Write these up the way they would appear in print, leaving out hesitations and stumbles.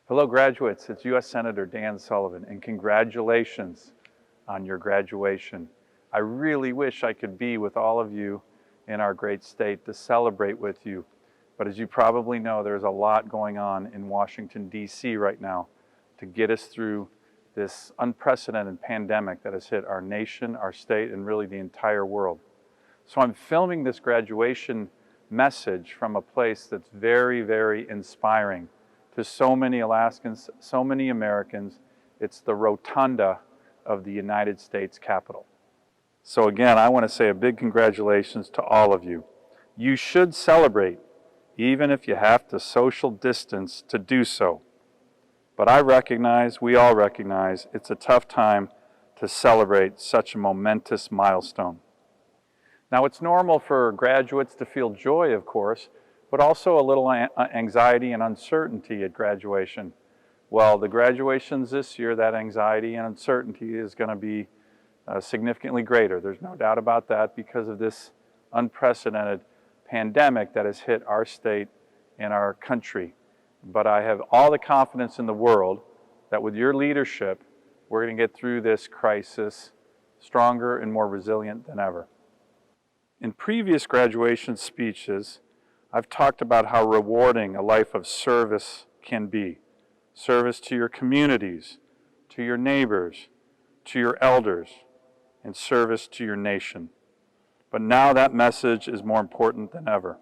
Hello graduates, it's U.S. Senator Dan Sullivan, and congratulations on your graduation. I really wish I could be with all of you in our great state to celebrate with you. But as you probably know, there's a lot going on in Washington, D.C. right now to get us through this unprecedented pandemic that has hit our nation, our state, and really the entire world. So I'm filming this graduation message from a place that's very, very inspiring to so many Alaskans, so many Americans. It's the rotunda of the United States Capitol. So again, I want to say a big congratulations to all of you. You should celebrate, even if you have to social distance to do so. But I recognize, we all recognize, it's a tough time to celebrate such a momentous milestone. Now, it's normal for graduates to feel joy, of course, but also a little anxiety and uncertainty at graduation. Well, the graduations this year, that anxiety and uncertainty is going to be significantly greater. There's no doubt about that because of this unprecedented pandemic that has hit our state and our country. But I have all the confidence in the world that with your leadership, we're going to get through this crisis stronger and more resilient than ever. In previous graduation speeches, I've talked about how rewarding a life of service can be. Service to your communities, to your neighbors, to your elders, and service to your nation. But now that message is more important than ever.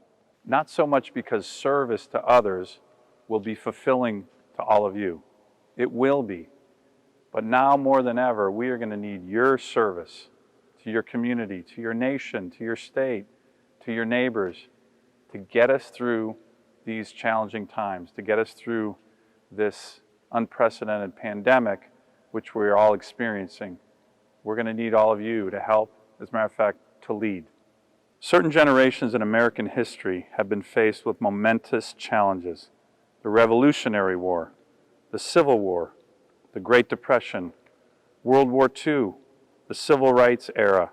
Not so much because service to others will be fulfilling to all of you. It will be. But now more than ever, we are going to need your service to your community, to your nation, to your state, to your neighbors, to get us through these challenging times, to get us through this unprecedented pandemic, which we're all experiencing. We're going to need all of you to help, as a matter of fact, to lead. Certain generations in American history have been faced with momentous challenges. The Revolutionary War, the Civil War, the Great Depression, World War II, the Civil Rights era.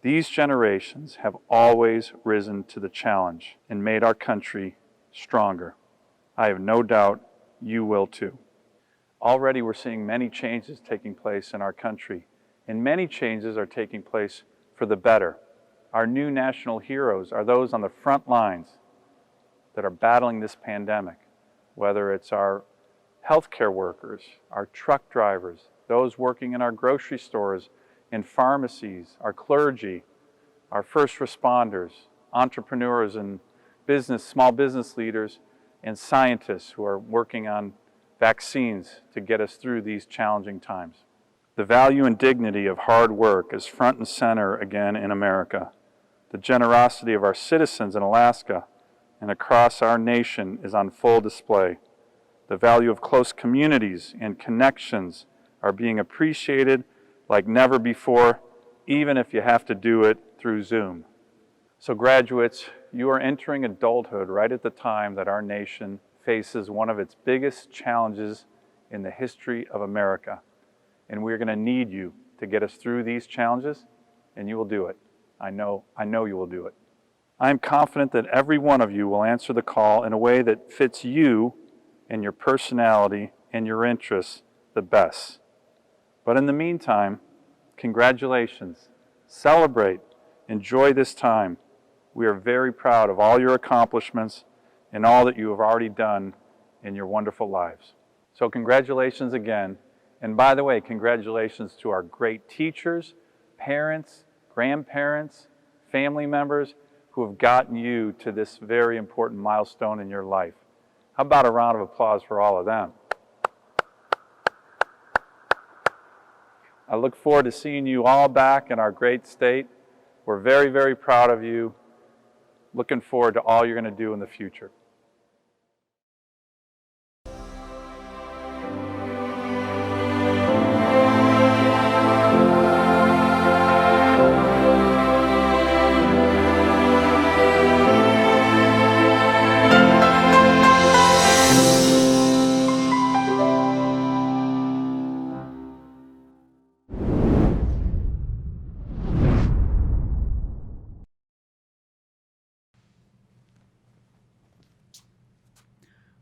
These generations have always risen to the challenge and made our country stronger. I have no doubt you will too. Already we're seeing many changes taking place in our country, and many changes are taking place for the better. Our new national heroes are those on the front lines that are battling this pandemic, whether it's our healthcare workers, our truck drivers, those working in our grocery stores, in pharmacies, our clergy, our first responders, entrepreneurs and small business leaders, and scientists who are working on vaccines to get us through these challenging times. The value and dignity of hard work is front and center again in America. The generosity of our citizens in Alaska and across our nation is on full display. The value of close communities and connections are being appreciated like never before, even if you have to do it through Zoom. So graduates, you are entering adulthood right at the time that our nation faces one of its biggest challenges in the history of America. And we're going to need you to get us through these challenges, and you will do it. I know you will do it. I am confident that every one of you will answer the call in a way that fits you and your personality and your interests the best. But in the meantime, congratulations. Celebrate. Enjoy this time. We are very proud of all your accomplishments and all that you have already done in your wonderful lives. So congratulations again. And by the way, congratulations to our great teachers, parents, grandparents, family members who have gotten you to this very important milestone in your life. How about a round of applause for all of them? I look forward to seeing you all back in our great state. We're very, very proud of you. Looking forward to all you're going to do in the future.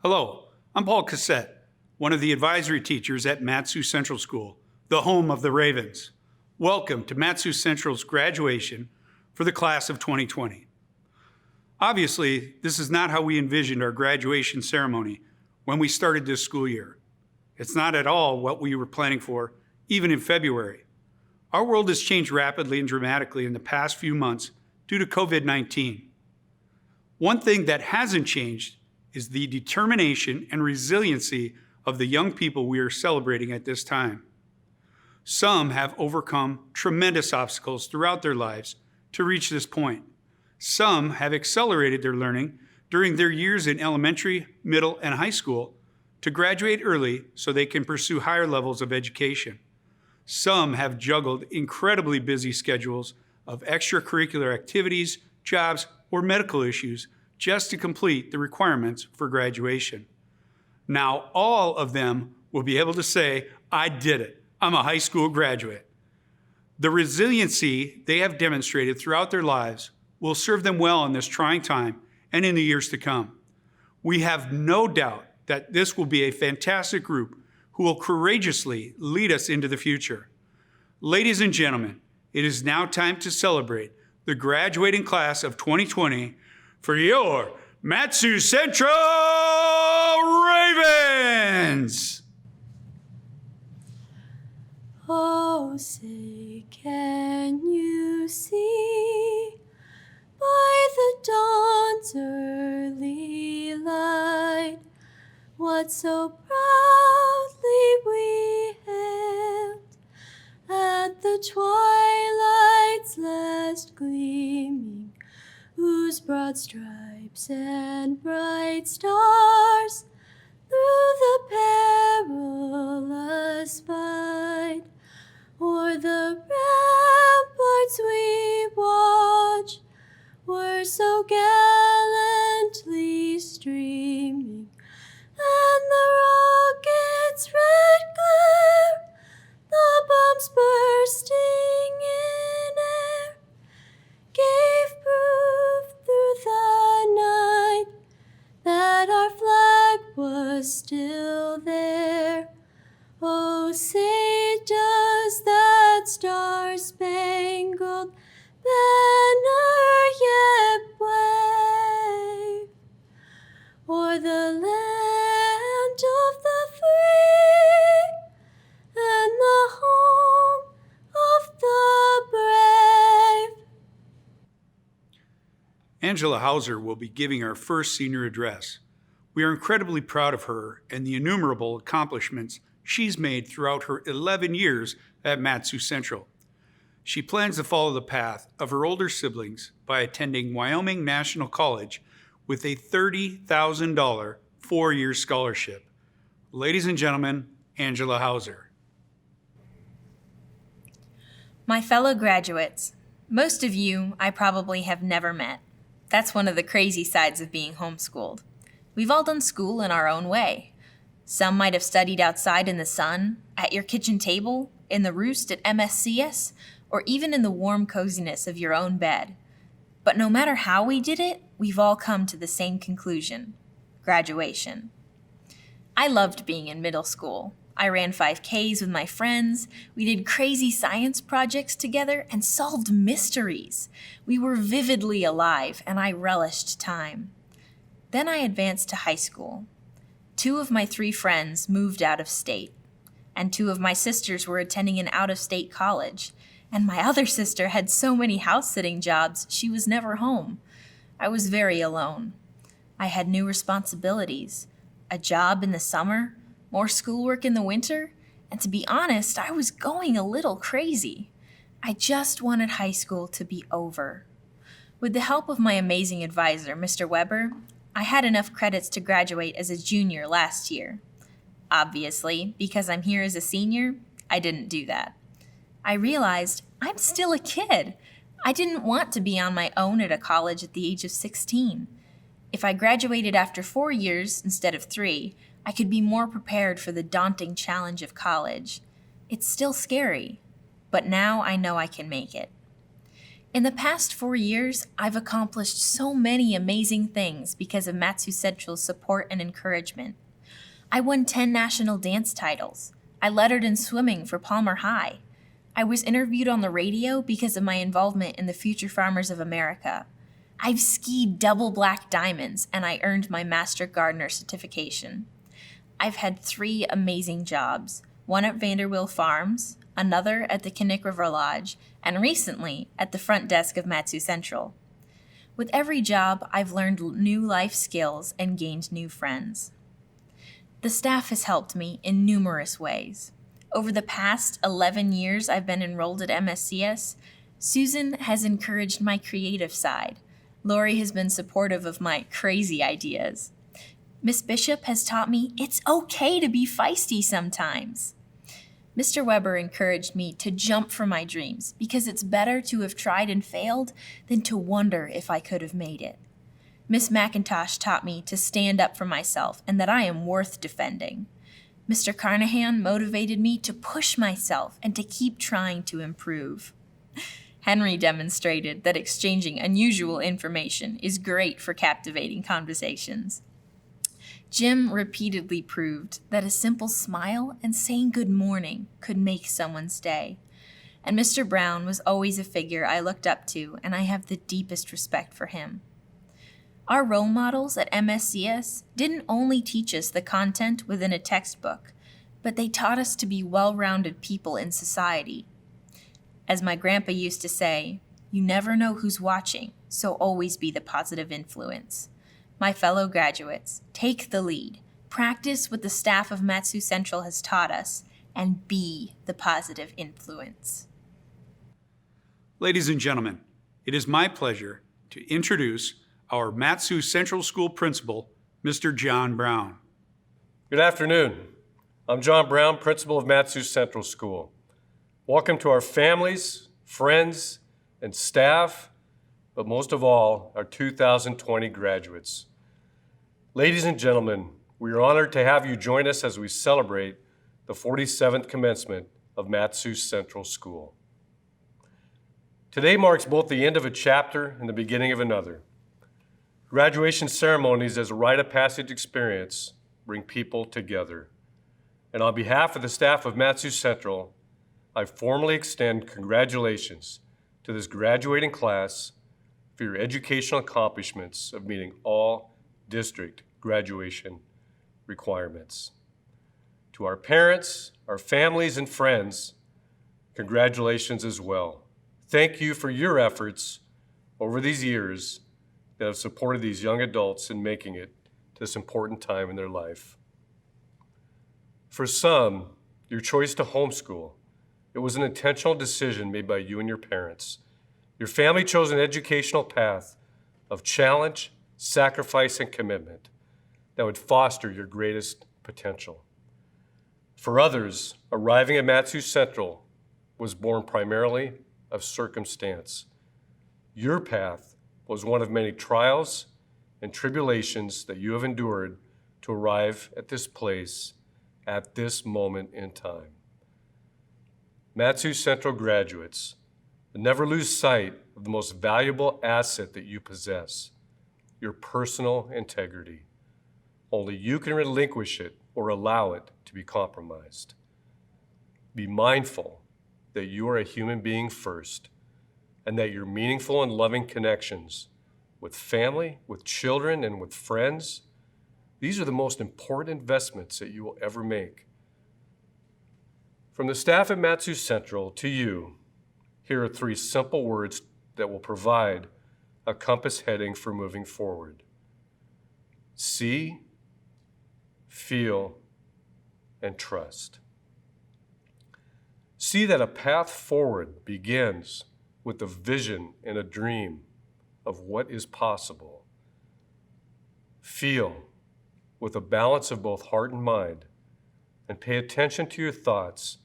Hello, I'm Paul Cassette, one of the advisory teachers at Matsu Central School, the home of the Ravens. Welcome to Matsu Central's graduation for the class of 2020. Obviously, this is not how we envisioned our graduation ceremony when we started this school year. It's not at all what we were planning for, even in February. Our world has changed rapidly and dramatically in the past few months due to COVID-19. One thing that hasn't changed is the determination and resiliency of the young people we are celebrating at this time. Some have overcome tremendous obstacles throughout their lives to reach this point. Some have accelerated their learning during their years in elementary, middle, and high school to graduate early so they can pursue higher levels of education. Some have juggled incredibly busy schedules of extracurricular activities, jobs, or medical issues just to complete the requirements for graduation. Now, all of them will be able to say, I did it. I'm a high school graduate. The resiliency they have demonstrated throughout their lives will serve them well in this trying time and in the years to come. We have no doubt that this will be a fantastic group who will courageously lead us into the future. Ladies and gentlemen, it is now time to celebrate the graduating class of 2020 for your Matsu Central Ravens! Oh, say, can you see by the dawn's early light what so proudly we hailed at the twilight's last gleaming, whose broad stripes and bright stars through the perilous fight o'er the ramparts we watched were so gallantly streaming, and the rocket's red glare, the bombs bursting in air, gave proof through the night that our flag was still there. Oh, say, does that star-spangled banner yet wave o'er the land of the free and the home of the brave? Angela Hauser will be giving our first senior address. We are incredibly proud of her and the innumerable accomplishments she's made throughout her 11 years at Matsu Central. She plans to follow the path of her older siblings by attending Wyoming National College with a $30,000 four-year scholarship. Ladies and gentlemen, Angela Hauser. My fellow graduates, most of you I probably have never met. That's one of the crazy sides of being homeschooled. We've all done school in our own way. Some might have studied outside in the sun, at your kitchen table, in the roost at MSCS, or even in the warm coziness of your own bed. But no matter how we did it, we've all come to the same conclusion: graduation. I loved being in middle school. I ran 5Ks with my friends, we did crazy science projects together, and solved mysteries. We were vividly alive, and I relished time. Then I advanced to high school. 2 of my 3 friends moved out of state, and 2 of my sisters were attending an out-of-state college, and my other sister had so many house-sitting jobs she was never home. I was very alone. I had new responsibilities, a job in the summer, more schoolwork in the winter, and to be honest, I was going a little crazy. I just wanted high school to be over. With the help of my amazing advisor, Mr. Weber, I had enough credits to graduate as a junior last year. Obviously, because I'm here as a senior, I didn't do that. I realized I'm still a kid. I didn't want to be on my own at a college at the age of 16. If I graduated after 4 years instead of 3, I could be more prepared for the daunting challenge of college. It's still scary, but now I know I can make it. In the past 4 years, I've accomplished so many amazing things because of Matsu Central's support and encouragement. I won 10 national dance titles. I lettered in swimming for Palmer High. I was interviewed on the radio because of my involvement in the Future Farmers of America. I've skied double black diamonds, and I earned my Master Gardener certification. I've had 3 amazing jobs, one at Vanderbilt Farms, another at the Kinnick River Lodge, and recently at the front desk of Matsu Central. With every job, I've learned new life skills and gained new friends. The staff has helped me in numerous ways. Over the past 11 years I've been enrolled at MSCS, Susan has encouraged my creative side. Lori has been supportive of my crazy ideas. Miss Bishop has taught me it's okay to be feisty sometimes. Mr. Weber encouraged me to jump for my dreams because it's better to have tried and failed than to wonder if I could have made it. Miss McIntosh taught me to stand up for myself and that I am worth defending. Mr. Carnahan motivated me to push myself and to keep trying to improve. Henry demonstrated that exchanging unusual information is great for captivating conversations. Jim repeatedly proved that a simple smile and saying good morning could make someone's day. And Mr. Brown was always a figure I looked up to, and I have the deepest respect for him. Our role models at MSCS didn't only teach us the content within a textbook, but they taught us to be well-rounded people in society. As my grandpa used to say, you never know who's watching, so always be the positive influence. My fellow graduates, take the lead, practice what the staff of Matsu Central has taught us, and be the positive influence. Ladies and gentlemen, it is my pleasure to introduce our Matsu Central School principal, Mr. John Brown. Good afternoon. I'm John Brown, principal of Matsu Central School. Welcome to our families, friends, and staff, but most of all, our 2020 graduates. Ladies and gentlemen, we are honored to have you join us as we celebrate the 47th commencement of Matsu Central School. Today marks both the end of a chapter and the beginning of another. Graduation ceremonies as a rite of passage experience bring people together. And on behalf of the staff of Matsu Central, I formally extend congratulations to this graduating class for your educational accomplishments of meeting all district graduation requirements. To our parents, our families, and friends, congratulations as well. Thank you for your efforts over these years that have supported these young adults in making it to this important time in their life. For some, your choice to homeschool, it was an intentional decision made by you and your parents. Your family chose an educational path of challenge, sacrifice, and commitment that would foster your greatest potential. For others, arriving at Matsu Central was born primarily of circumstance. Your path was one of many trials and tribulations that you have endured to arrive at this place at this moment in time. Matsu Central graduates, never lose sight of the most valuable asset that you possess, your personal integrity. Only you can relinquish it or allow it to be compromised. Be mindful that you are a human being first, and that your meaningful and loving connections with family, with children, and with friends, these are the most important investments that you will ever make. From the staff at Matsu Central to you, here are 3 simple words that will provide a compass heading for moving forward. See, feel, and trust. See that a path forward begins with a vision and a dream of what is possible. Feel with a balance of both heart and mind, and pay attention to your thoughts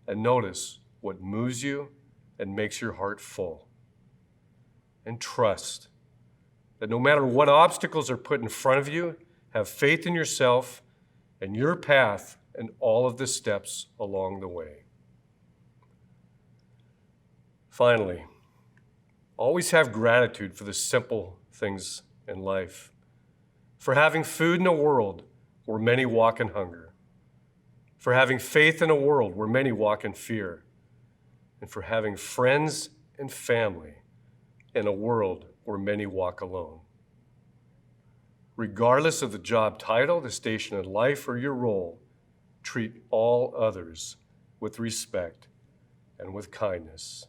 and notice what moves you and makes your heart full. And trust that no matter what obstacles are put in front of you, have faith in yourself and your path and all of the steps along the way. Finally, always have gratitude for the simple things in life. For having food in a world where many walk in hunger, for having faith in a world where many walk in fear, and for having friends and family in a world where many walk alone. Regardless of the job title, the station in life, or your role, treat all others with respect and with kindness.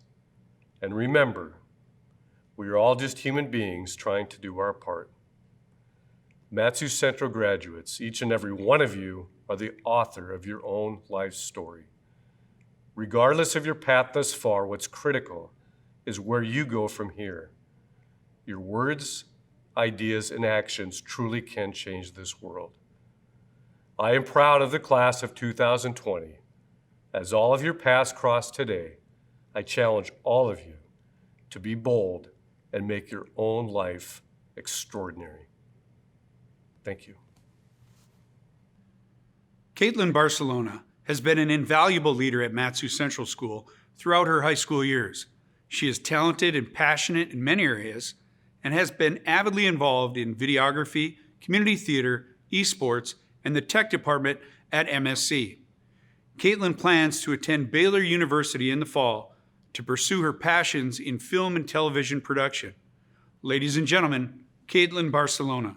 And remember, we are all just human beings trying to do our part. Mat-Su Central graduates, each and every one of you are the author of your own life story. Regardless of your path thus far, what's critical is where you go from here. Your words, ideas, and actions truly can change this world. I am proud of the class of 2020. As all of your paths cross today, I challenge all of you to be bold and make your own life extraordinary. Thank you. Caitlin Barcelona has been an invaluable leader at Mat-Su Central School throughout her high school years. She is talented and passionate in many areas and has been avidly involved in videography, community theater, esports, and the tech department at MSC. Caitlin plans to attend Baylor University in the fall to pursue her passions in film and television production. Ladies and gentlemen, Caitlin Barcelona.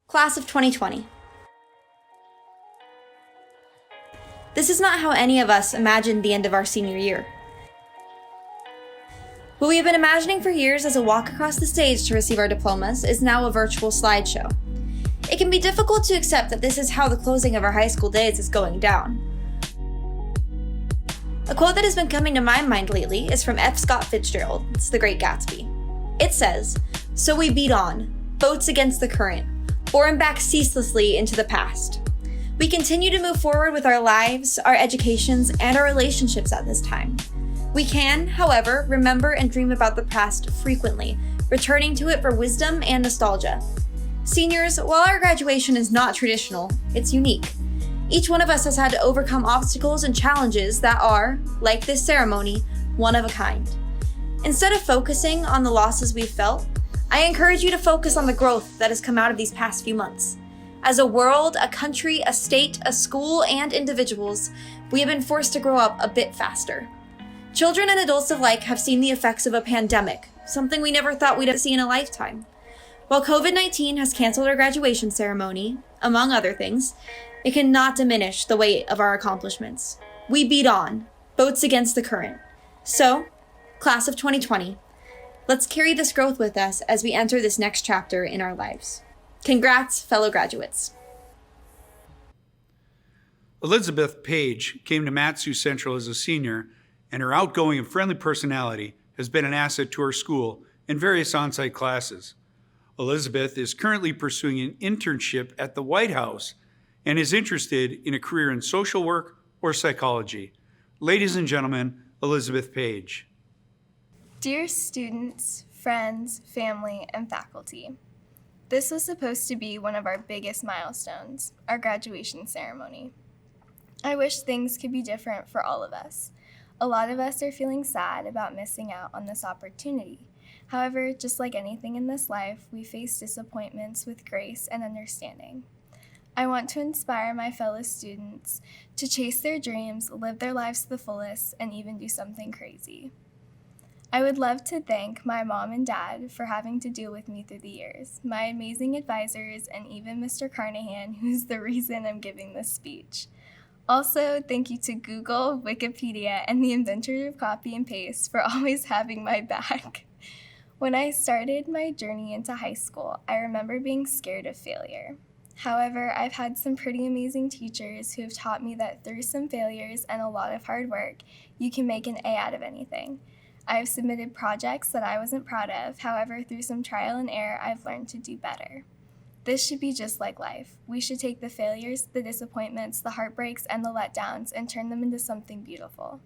Class of 2020. This is not how any of us imagined the end of our senior year. What we have been imagining for years as a walk across the stage to receive our diplomas is now a virtual slideshow. It can be difficult to accept that this is how the closing of our high school days is going down. A quote that has been coming to my mind lately is from F. Scott Fitzgerald's The Great Gatsby. It says, "So we beat on, boats against the current, boring back ceaselessly into the past. We continue to move forward with our lives, our educations, and our relationships at this time. We can, however, remember and dream about the past frequently, returning to it for wisdom and nostalgia. Seniors, while our graduation is not traditional, it's unique. Each one of us has had to overcome obstacles and challenges that are, like this ceremony, one of a kind. Instead of focusing on the losses we've felt, I encourage you to focus on the growth that has come out of these past few months. As a world, a country, a state, a school, and individuals, we have been forced to grow up a bit faster. Children and adults alike have seen the effects of a pandemic, something we never thought we'd see in a lifetime. While COVID-19 has canceled our graduation ceremony, among other things, it cannot diminish the weight of our accomplishments. We beat on, boats against the current. So, class of 2020, let's carry this growth with us as we enter this next chapter in our lives. Congrats, fellow graduates." Elizabeth Page came to Mat-Su Central as a senior, and her outgoing and friendly personality has been an asset to our school in various on-site classes. Elizabeth is currently pursuing an internship at the White House and is interested in a career in social work or psychology. Ladies and gentlemen, Elizabeth Page. Dear students, friends, family, and faculty, this was supposed to be one of our biggest milestones, our graduation ceremony. I wish things could be different for all of us. A lot of us are feeling sad about missing out on this opportunity. However, just like anything in this life, we face disappointments with grace and understanding. I want to inspire my fellow students to chase their dreams, live their lives to the fullest, and even do something crazy. I would love to thank my mom and dad for having to deal with me through the years, my amazing advisors, and even Mr. Carnahan, who's the reason I'm giving this speech. Also, thank you to Google, Wikipedia, and the inventor of copy and paste for always having my back. When I started my journey into high school, I remember being scared of failure. However, I've had some pretty amazing teachers who have taught me that through some failures and a lot of hard work, you can make an A out of anything. I've submitted projects that I wasn't proud of. However, through some trial and error, I've learned to do better. This should be just like life. We should take the failures, the disappointments, the heartbreaks, and the letdowns and turn them into something beautiful.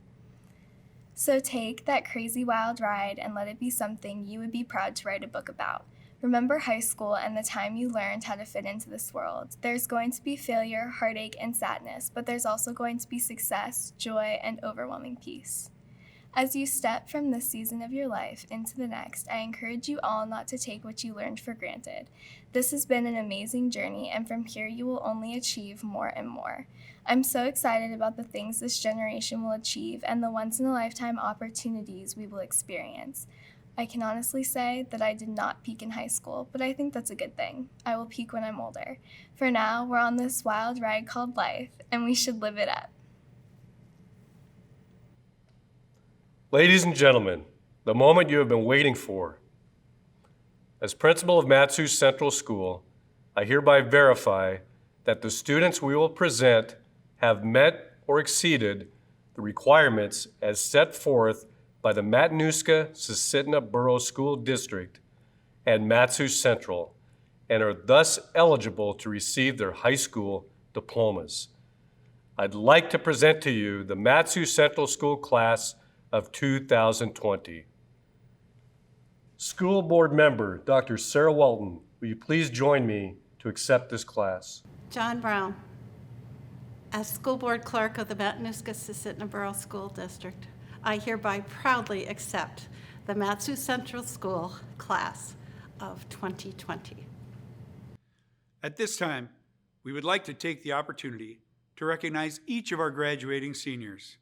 So take that crazy wild ride and let it be something you would be proud to write a book about. Remember high school and the time you learned how to fit into this world. There's going to be failure, heartache, and sadness, but there's also going to be success, joy, and overwhelming peace. As you step from this season of your life into the next, I encourage you all not to take what you learned for granted. This has been an amazing journey, and from here you will only achieve more and more. I'm so excited about the things this generation will achieve and the once-in-a-lifetime opportunities we will experience. I can honestly say that I did not peak in high school, but I think that's a good thing. I will peak when I'm older. For now, we're on this wild ride called life, and we should live it up. Ladies and gentlemen, the moment you have been waiting for. As principal of Matsu Central School, I hereby verify that the students we will present have met or exceeded the requirements as set forth by the Matanuska-Susitna Borough School District and Matsu Central, and are thus eligible to receive their high school diplomas. I'd like to present to you the Matsu Central School class of 2020. School board member, Dr. Sarah Walton, will you please join me to accept this class? John Brown, as school board clerk of the Matanuska-Susitna Borough School District, I hereby proudly accept the Matsu Central School class of 2020. At this time, we would like to take the opportunity to recognize each of our graduating seniors.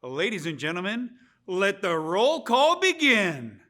Ladies and gentlemen, let the roll call begin.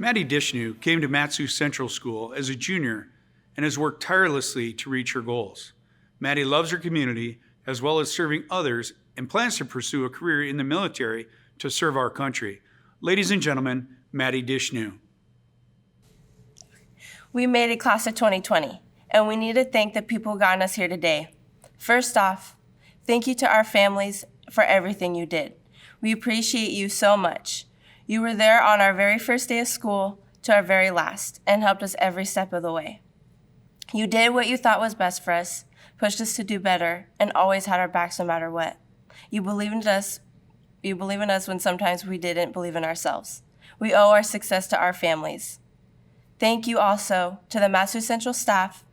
Maddie Dishnu came to Matsu Central School as a junior and has worked tirelessly to reach her goals. Maddie loves her community as well as serving others and plans to pursue a career in the military to serve our country. Ladies and gentlemen, Maddie Dishnu. We made it class of 2020, and we need to thank the people who got us here today. First off, thank you to our families for everything you did. We appreciate you so much. You were there on our very first day of school to our very last and helped us every step of the way. You did what you thought was best for us, pushed us to do better, and always had our backs no matter what. You believed in us when sometimes we didn't believe in ourselves. We owe our success to our families. Thank you also to the Matsu Central staff,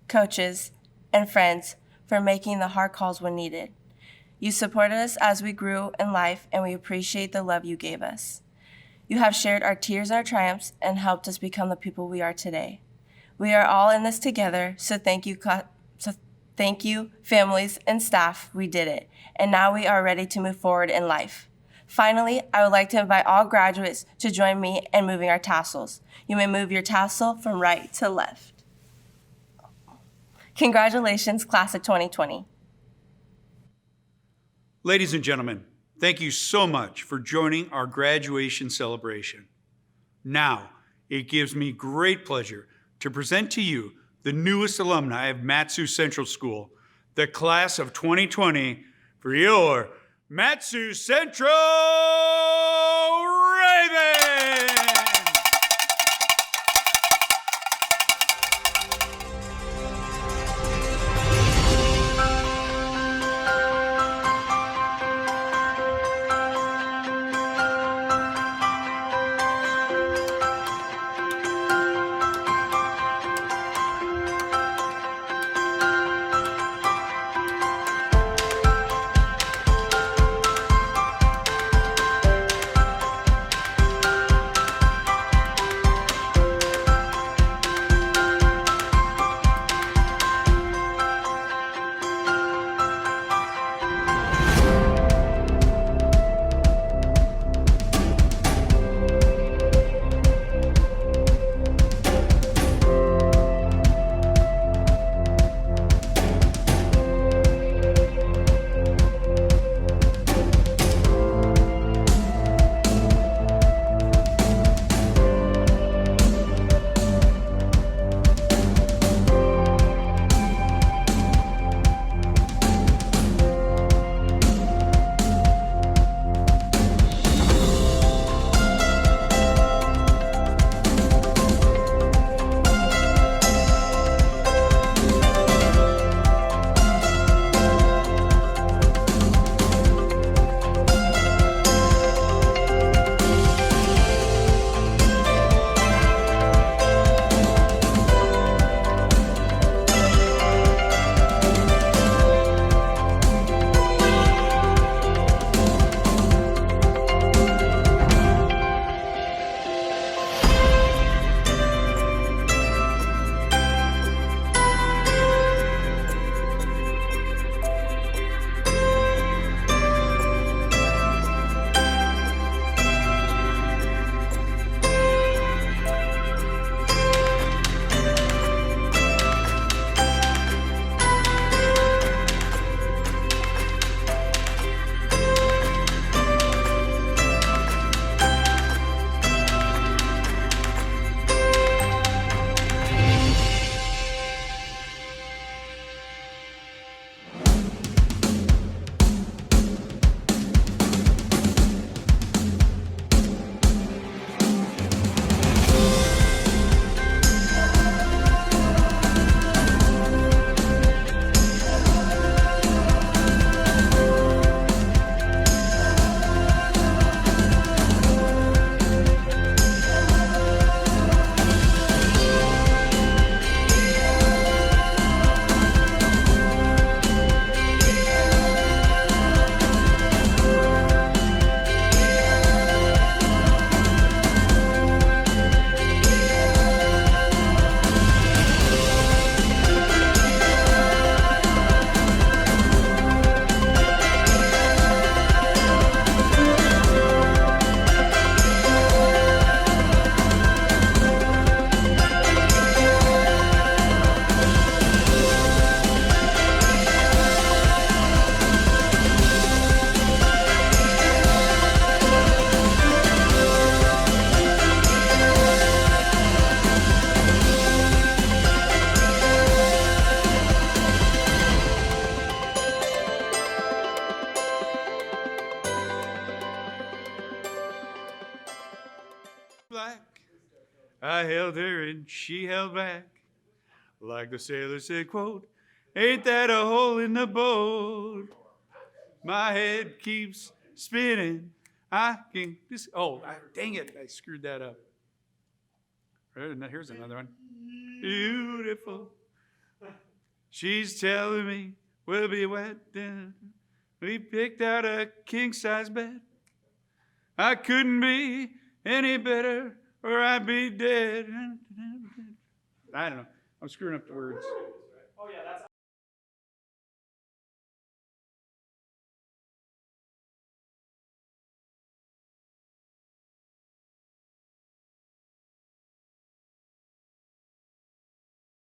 coaches, and friends for making the hard calls when needed. You supported us as we grew in life, and we appreciate the love you gave us. You have shared our tears and our triumphs and helped us become the people we are today. We are all in this together, so thank you, families and staff. We did it, and now we are ready to move forward in life. Finally, I would like to invite all graduates to join me in moving our tassels. You may move your tassel from right to left. Congratulations, class of 2020. Ladies and gentlemen, thank you so much for joining our graduation celebration. Now, it gives me great pleasure to present to you the newest alumni of Matsu Central School, the class of 2020 for your Matsu Central Ravens! I held her and she held back. Like the sailor said, quote, ain't that a hole in the boat? My head keeps spinning. Dang it, I screwed that up. Here's another one. Beautiful. She's telling me we'll be wet. We picked out a king-size bed. I couldn't be any better or I'd be dead. I don't know. I'm screwing up the words.